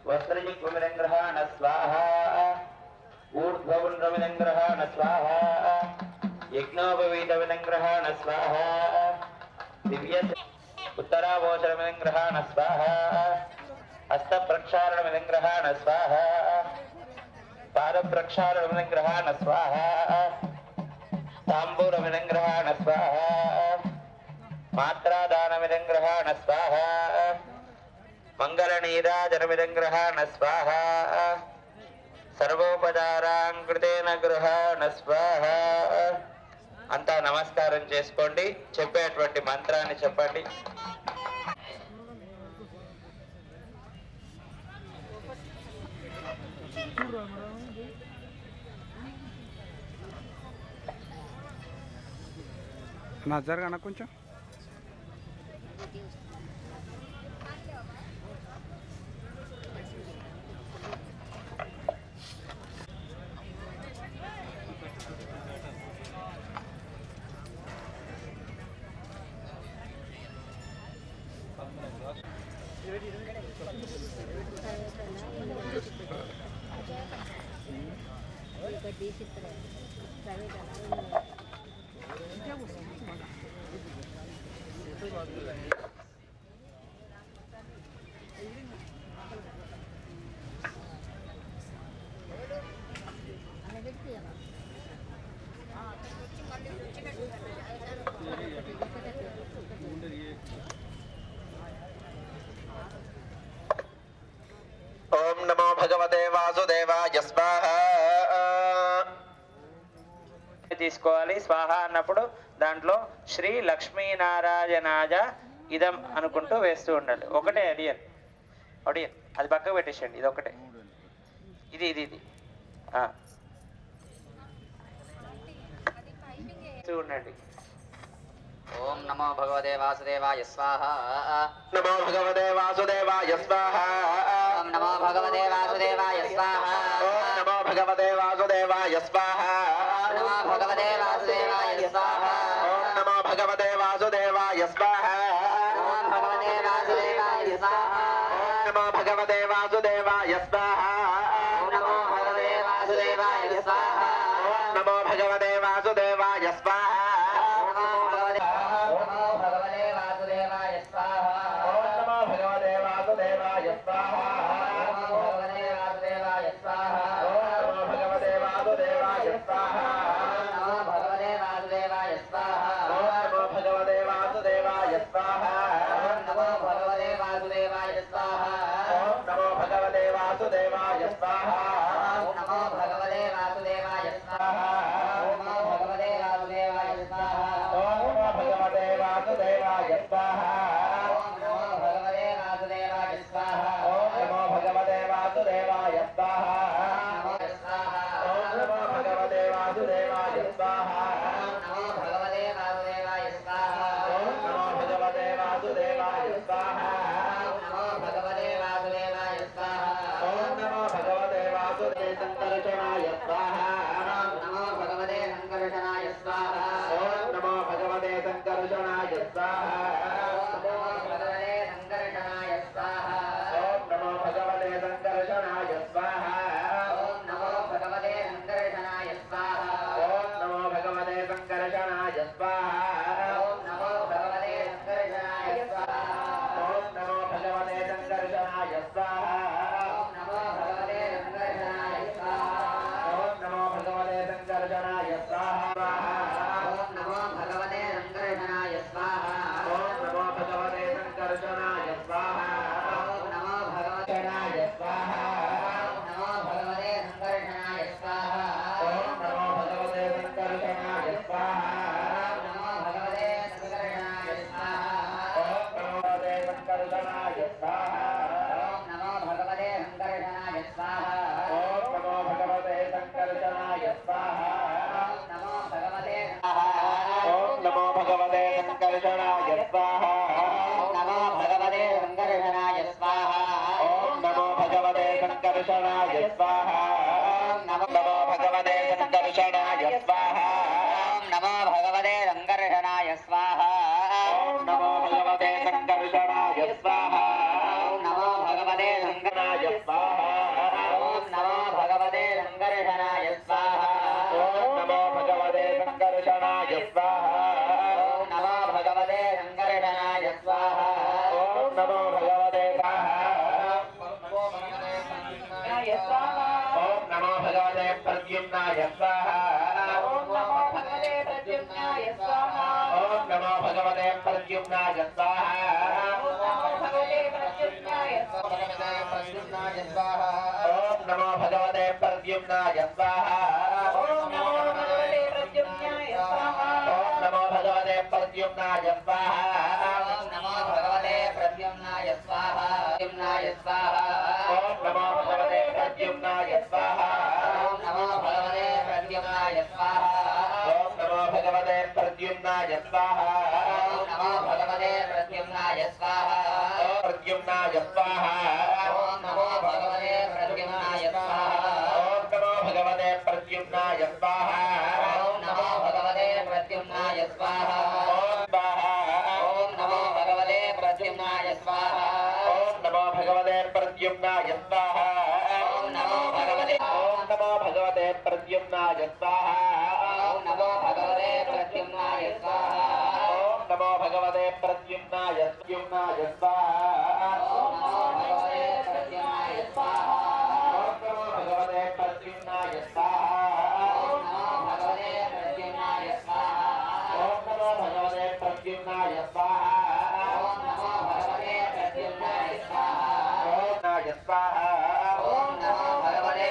वस्त्रजिग्विमिदङ्ग्रहण स्वाहा ऊर्ध्वपुण्ड्रमिदङ्ग्रहण स्वाहा यज्ञोपवीतमिदङ्ग्रहण स्वाहा दिव्य उत्तरावोचरमिदङ्ग्रहण स्वाहा हस्तप्रक्षालनमिदङ्ग्रहण स्वाहा पादप्रक्षालनमिदङ्ग्रहण स्वाहा ताम्बूलमिदङ्ग्रहण स्वाहा मात्रादानमिदङ्ग्रहण स्वाहा मंगलनीराजनमिदङ्ग्रहण स्वाहा सर्वोपचारांकृतेन गृहण स्वाहा అంతా నమస్కారం చేసుకోండి. చెప్పేటువంటి మంత్రాన్ని చెప్పండి. నా జరగనా కొంచెం వాసుదేవాయ స్వాహ. తీసుకోవాలి. స్వాహ అన్నప్పుడు దాంట్లో శ్రీ లక్ష్మీనారాయణాయ ఇదం అనుకుంటూ వేస్తూ ఉండాలి. ఒకటే అడియన్ అది పక్కకు పెట్టేసండి. ఇది ఒకటే, ఇది ఇది ఇది ఉండండి. ఓం నమో భగవతే వాసుదేవాయ స్వాహ. నమో భగవతే వాసుదేవాయ స్వాహ. ఓం నమో భగవతే వాసుదేవాయ స్వాహ. ఓం నమో భగవతే వాసుదేవాయ స్వాహ. నమో భగవతే వాసుదేవాయ స్వాహ. ఓం నమో భగవతే వాసుదేవాయ స్వాహ. ఓం భగవతే వాసుదేవాయ స్వాహ. నమో భగవతే వాసుదేవాయ స్వాహ. నమో భగవతే వాసుదేవాయ స్వాహ. నమో భగవతే వాసుదేవాయ స్వాహ. నమో భగవతే వాసుదేవాయ స్వాహ. నమో భగవతే వాసుదేవాయ స్వాహ. నమో భగవతే వాసుదేవాయ స్వాహ. నమో భగవతే వాసుదేవాయ స్వాహ. నమో భగవతే వాసుదేవాయ స్వాహ. నమో భగవతే వాసుదేవాయ స్వాహ. నమో భగవతే వాసుదేవాయ స్వాహ. నమో భగవతే వాసుదేవాయ స్వాహ. నమో భగవతే వాసుదేవాయ స్వాహ. నమో భగవతే వాసుదేవాయ స్వాహ. నమో భగవతే వాసుదేవాయ స్వాహ. నమో భగవతే వాసుదేవాయ స్వాహ. నమో భగవతే వాసుదేవాయ స్వాహ. నమో స్వాహ. నమో భగవతే వాసుదేవాయ స్వాహ. నమో భగవతే వాసుదేవాయ స్వాహ. నమో భగవతే వాసుదేవాయ స్వాహ. నమో భగవతే వాసుదేవాయ స్వాహ. నమో భగవతే వాసుదే సంకర్షణాయ స్వాహ. నమో భగవతే సంకర్షణాయ స్వాహ. నమో భగవతే సంకర్షణాయ స్వాహ. నమో భగవతే సంకర్షణాయ స్వాహ. నమో భగవతే సంకర్షణాయ స్వాహ. నమో భగవతే సంకర్షణాయ స్వాహ. నమో భగవతే సంకర్షణాయ స్వాహ. నమో భగవతే సంకర్షణాయ స్వాహ. నమో భగవతే సంకర్షణాయ స్వాహ. నమో భగవతే సంకర్షణాయ స్వాహ. నమో భగవతే సంకర్షణాయ స్వాహ. నమో భగవతే సంకర్షణాయ స్వాహ. నమో భగవతే సంకర్షణాయ స్వాహ. నమో భగవతే స్వాహ. నమో భగవతే సంకర్షణాయ స్వాహ. నమో భగవతే సంకర్షణాయ స్వాహ. నమో భగవతే సంకర్షణాయ స్వాహ. నమో భగవతే సంకర్షణాయ స్వాహ. నమో భగవతే సంకర్షణాయ స్వాహ. నమో భగవతే సంకర్షణాయ స్వాహ. నమో భగవతే నమో భగవతే సంకర్షణాయ స్వాహ. నమో భగవతే సంకర్షణాయ స్వాహ. నమో భగవతే సంకర్షణాయ స్వాహ. నమో నమో భగవతే సంకర్షణాయ స్వాహ. నమో భగవతే సంకర్షణాయ స్వాహ. నమో భగవతే సంకర్షణాయ స్వాహ. నమో భగవతే సంకర్షణాయ స్వాహ. నమో భగవతే సంకర్షణాయ స్వాహ. నమో భగవతే సంకర్షణాయ స్వాహ. నమో భగవతే సంకర్షణాయ స్వాహ. నమో భగవతే నమో భగవతే ప్రద్యుమ్నాయ స్వాహ. నమో భగవతే ప్రద్యుమ్నాయ స్వాహ. నమో భగవతే ప్రద్యుమ్నాయ స్వాహ. నమో భగవతే ప్రద్యుమ్నాయ స్వాహ. నమో భగవతే ప్రద్యుమ్నాయ స్వాహ. నమో భగవతే ప్రద్యుమ్నాయ స్వాహ. నమో భగవతే ప్రద్యుమ్నాయ స్వాహ. నమో భగవతే ప్రద్యుమ్నాయ స్వాహ. ప్రద్యుమ్నాయ స్వాహ. నమో భగవతే ప్రద్యుమ్నాయ స్వాహ. నమో భగవతే ప్రద్యుమ్నాయ స్వాహ. నమో భగవతే ప్రద్యుమ్నాయ స్వాహ. నమో భగవతే ప్రద్యుమ్నాయ స్వాహ. ప్రద్యుమ్నాయ స్వాహ. నమో భగవతే ప్రద్యుమ్నాయ స్వాహ. నమో భగవతే ప్రద్యుమ్నాయ స్వాహ. నమో భగవతే ప్రద్యుమ్నాయ స్వాహ. స్వాహ. నమో భగవతే ప్రద్యుమ్నాయ స్వాహ. నమో భగవతే ప్రద్యుమ్నాయ స్వాహ. నమో భగవతే నమో భగవతే ప్రద్యుమ్నాయ స్వాహ. నమో భగవతే ప్రద్యుమ్నాయ స్వాహ. నమో భగవతే ప్రద్యుమ్నాయ స్వాహ. నమో భగవతే ప్రద్యుమ్నాయ స్వాహ. నమో భగవతే ప్రద్యుమ్నాయ స్వాహ. నమో భగవతే ప్రద్యుమ్నాయ స్వాహ. నమో భగవతే ప్రద్యుమ్నాయ స్వాహ. నమో భగవతే ప్రద్యుమ్నాయ స్వాహ. స్వాహ. ఓం నమో భగవతే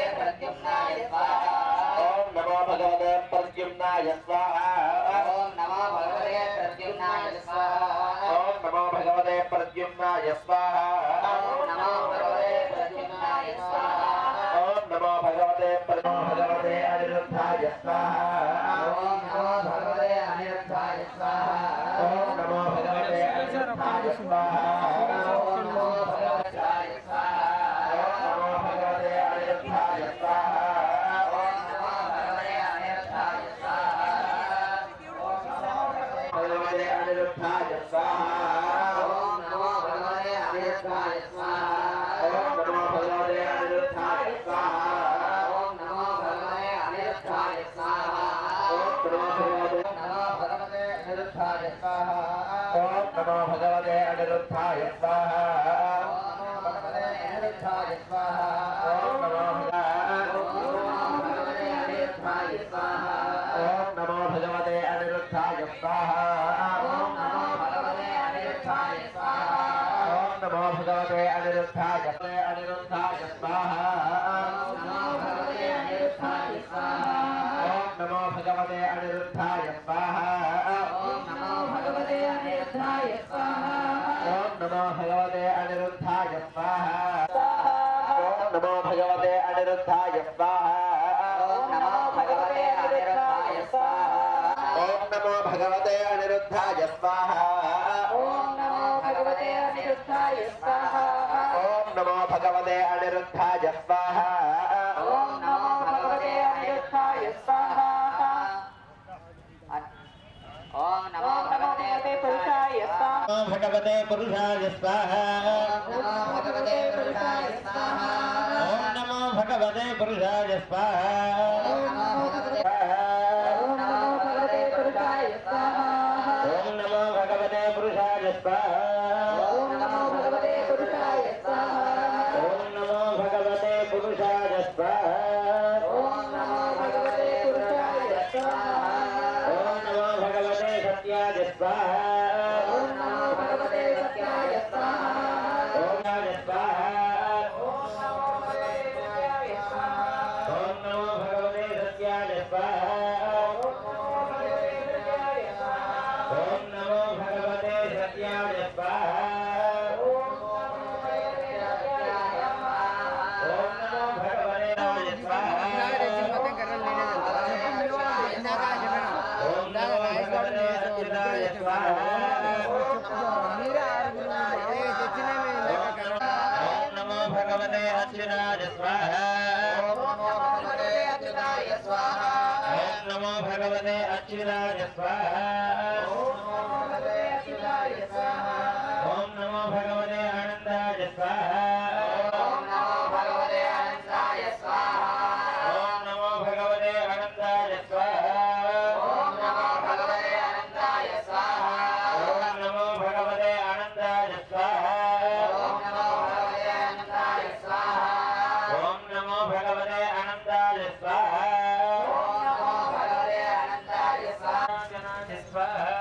प्रद्युम्नाय स्वाहा ॐ नमो भगवते प्रद्युम्नाय स्वाहा ॐ नमो भगवते प्रद्युम्नाय स्वाहा ॐ नमो भगवते प्रद्युम्नाय स्वाहा ॐ नमो भगवते भगवते अनिरुद्धाय स्वाहा ॐ नमो भगवते अनिरुद्धाय स्वाहा ॐ नमो भगवते अनिरुद्धाय स्वाहा ॐ नमो भगवते स्वाहा ॐ नमो भगवते अनिरुद्धाय स्वाहा ॐ नमो भगवते अनिरुद्धाय स्वाहा भगवते अनिरुद्धाय स्वाहा ॐ नमो भगवते अनिरुद्धाय स्वाहा ॐ नमो भगवते अनिरुद्धाय स्वाहा ॐ नमो भगवते अनिरुद्धाय स्वाहा ॐ नमो भगवते नमो भगवते अनिरुद्धाय स्वाहा ॐ नमो भगवते अनिरुद्धाय स्वाहा भगवते अनिरुद्धाय स्वाहा ॐ नमो भगवते अनिरुद्धाय स्वाहा ॐ नमो भगवते अनिरुद्धाय स्वाहा ॐ नमो भगवते अनिरुद्धाय स्वाहा ॐ नमो भगवते अनिरुद्धाय अनिरुद्धाय स्वाहा नमो भगवते अनिरुद्धाय स्वाहा ॐ नमो भगवते अनिरुद्धाय स्वाहा ॐ नमो भगवते अनिरुद्धाय स्वाहा ॐ नमो भगवते अनिरुद्धाय स्वाहा ॐ नमो भगवते अनिरुद्धाय स्वाहा ॐ नमो भगवते अनिरुद्धाय स्वाहा ॐ नमो भगवते अनिरुद्धाय स्वाहा ॐ नमो भगवते अनिरुद्धाय स्वाहा ॐ नमो भगवते अनिरुद्धाय स्वाहा ॐ नमो भगवते अनिरुद्धाय स्वाहा ॐ नमो भगवते पुरुषाय स्वाहा भगवते पुरुषाय स्वाहा नमो भगवते पुरुषाय स्वाहा ॐ नमो भगवते पुरुषाय स्वाहा नमो भगवते ॐ नमो भगवते पुरुषाय स्वाहा ॐ नमो भगवते पुरुषाय स्वाहा ॐ नमो भगवते पुरुषाय स्वाहा ॐ नमो भगवते पुरुषाय स्वाहा ॐ नमो भगवते पुरुषाय स्वाहा ॐ नमो भगवते सत्याय स्वाहा ॐ नमो भगवते सत्याय स्वाहा ॐ नाय स्वाहा ॐ नमो भगवते सत्याय स्वाहा ॐ नमो भगवते सत्याय स्वाहा ॐ नमो भगवते सत्याय स्वाहा ॐ नमो भगवते स्वाहा ॐ नमो भगवते अच्युताय स्वाहा ॐ नमो भगवते अच्युताय स्वाहा ॐ नमो भगवते अच्युताय स्वाहा ॐ नमो भगवते आनन्दाय स्वाहा ॐ नमो भगवते अनन्ताय स्वाहा ॐ नमो भगवते आनन्दाय स्वाहा ॐ नमो भगवते अनन्ताय स्वाहा ॐ नमो भगवते आनन्दाय स्वाहा ॐ नमो भगवते अनन्ताय स्वाहा ॐ नमो भगवते आनन्दाय स्वाहा ॐ नमो भगवते अनन्ताय स्वाहा स्वाहा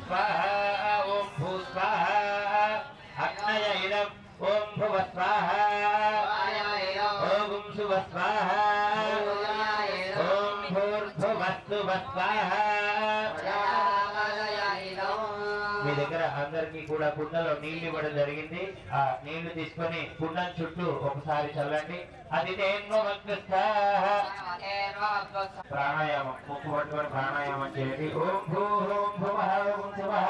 स्वाहा ॐ भू स्वाहा अग्नय इदम् ॐ भुव स्वाहा ॐ शुभ स्वाहा ॐ भूर्भुवस्तु स्वाहा మీ దగ్గర అందరికీ కూడా కుండలో నీళ్లు ఇవ్వడం జరిగింది. ఆ నీళ్లు తీసుకొని కుండం చుట్టూ ఒకసారి చల్లండి. అది ప్రాణాయామం ముక్కు పట్టుకొని ప్రాణాయామం చేయండి. ఓం భూ ఓం భువః ఓం శుభః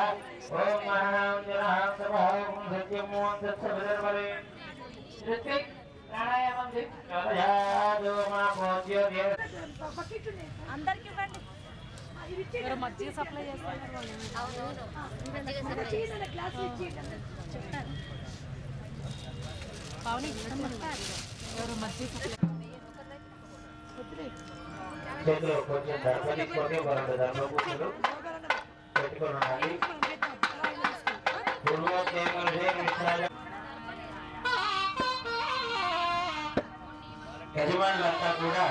ఓం మహాం జనః శుభః ఓం సత్యం ఓం సత్సవిదర్మరే ఋత్విక్ ప్రాణాయామం చేయి. యాదో మా మోద్యో దేవ అందరికి ఇవ్వండి. మజ్జిగ సప్లై చేస్తారు చెప్తారు పావని ఎవరు మజ్జిగ సప్లై చేతిలో కొంచెం దర్భ తీసుకొని ఒక రెండు దర్భ కూర్చులు పెట్టుకొని ఉండాలి. యజమానులంతా కూడా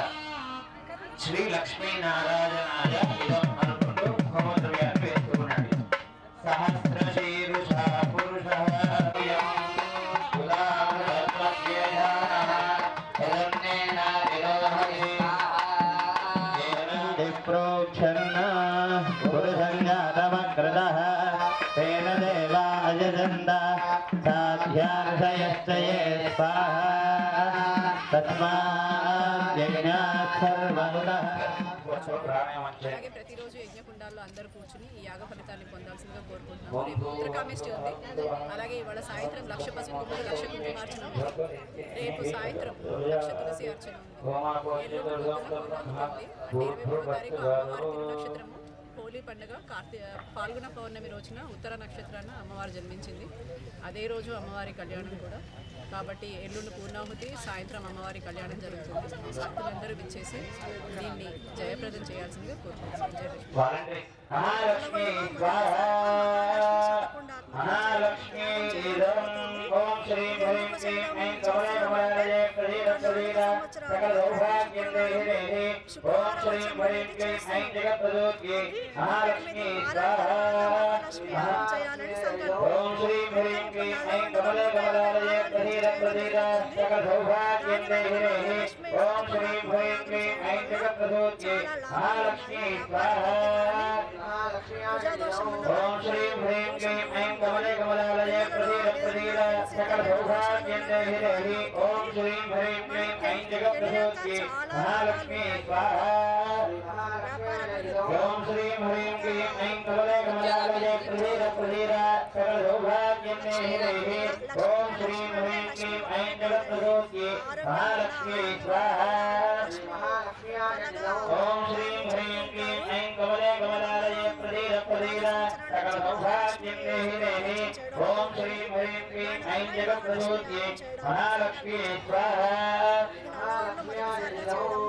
శ్రీ లక్ష్మీనారాయణాయ ఇదం అనుకుంటూ హోమద్రవ్యాన్ని వేసుకున్నాడు. సహస్రశీరుష పురుష प्रोक्षन् पुरुषञ्जातमकृतः तेन देवा अजन्त साध्यार्षयश्च ये स्वाहा तस्माद्यज्ञात् सर्वहुतः। అలాగే ప్రతిరోజు యజ్ఞకుండాల్లో అందరూ కూర్చుని ఈ యాగ ఫలితాన్ని పొందాల్సిందిగా కోరుకుంటున్నాము. రేపు ఉత్తరకామేష్టి ఉంది. అలాగే ఇవాళ సాయంత్రం లక్ష పసుపు కుంకుమ లక్ష కుంకుమార్చన ఉంది. రేపు సాయంత్రం లక్ష తులసి అర్చన ఉంది. ఎల్లుండి పొద్దున పూర్ణాహుతి ఉంది. అంటే 23వ తారీఖు అమ్మవారి తిరునక్షత్రము హోలీ పండుగ పాల్గొన పౌర్ణమి రోజున ఉత్తర నక్షత్రాన అమ్మవారు జన్మించింది. అదే రోజు అమ్మవారి కళ్యాణం కూడా. కాబట్టి ఎల్లుండి పూర్ణాహుతి, సాయంత్రం అమ్మవారి కళ్యాణం జరుగుతుంది. భక్తులందరూ విచ్చేసి దీన్ని జయప్రదం చేయాల్సిందిగా కోరుకుంటున్నాను. ఓం శ్రీ హ్రీం క్లీం ఐం కమలే కమలాలయే ప్రదీర సకల సౌభాగ్యం దేహి దేహి ఓం శ్రీ హ్రీం క్లీం ఐం జగత్ప్రసూత్యై మహాలక్ష్మీ స్వాహా ఓం శ్రీ హ్రీం క్లీం ఐం కమలే కమలాలయే ప్రదీర సకల సౌభాగ్యం దేహి దేహి ఓం శ్రీ హ్రీం క్లీం ఐం జగత్ప్రసూత్యై మహాలక్ష్మీ స్వాహా ఓం శ్రీ హ్రీం క్లీం ఐం కమలే కమలాలయే ప్రదీర సకల సౌభాగ్యం దేహి దేహి ఓం శ్రీ హ్రీం క్లీం ఐం జగత్ప్రసూత్యై మహాలక్ష్మీ స్వాహా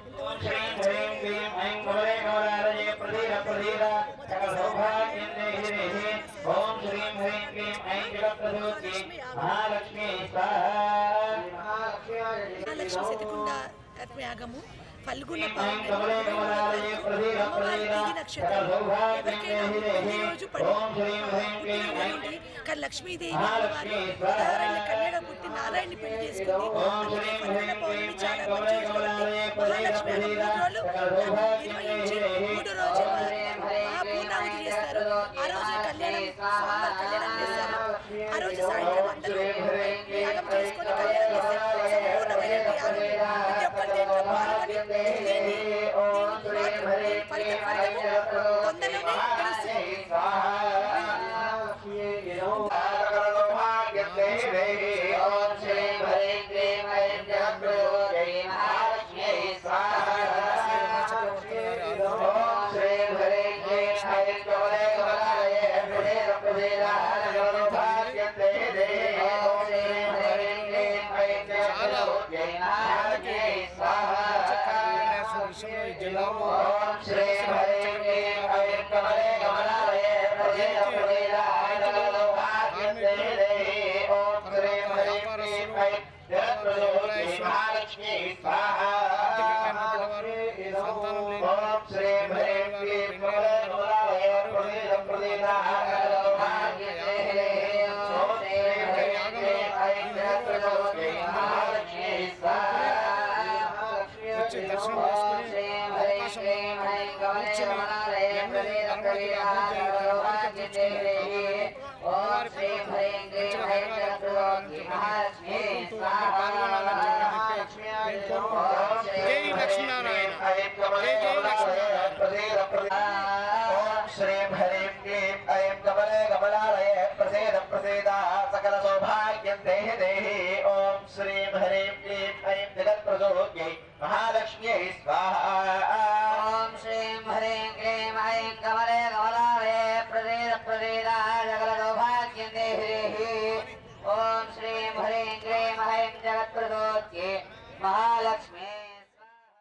ఓం శ్రీ హ్రీం క్లీం ఐం కమలే కమలాలయే ప్రదీర సకల సౌభాగ్యం దేహి దేహి ఓం శ్రీ హ్రీం క్లీం ఐం జగత్ప్రసూత్యై మహాలక్ష్మీ స్వాహా మహాలక్ష్మి శతకుండ యాగము ఫల్గుణ కానీ లక్ష్మీదేవి కన్యగా పుట్టి నారాయణని పెళ్లి చేసుకుంది. పౌర్ణమి చాలా మంచి మహాలక్ష్మి నిర్వహించి 3 రోజులు పూర్ణాహుతి చేస్తారు. ఆ రోజు కళ్యాణం కళ్యాణం చేస్తారు. ఆ రోజు సాయంత్రం అందరూ యాగం చేసుకొని కళ్యాణం చేస్తారు. సంపూర్ణమైన యాగం ప్రతి ఒక్కరి దీంట్లో పాల్గొని తొందరలోనే జిల్లాలో सकल सौभाग्यं देहि देहि ओम श्रीं ह्रीं क्लीं ऐं जगत्प्रसूत्यै महालक्ष्म्यै स्वाहा ओम श्रीं ह्रीं क्लीं ऐं कमले कमलालये प्रसीद सकल सौभाग्यं देहि देहि ओम श्रीं ह्रीं क्लीं ऐं जगत्प्रसूत्यै महा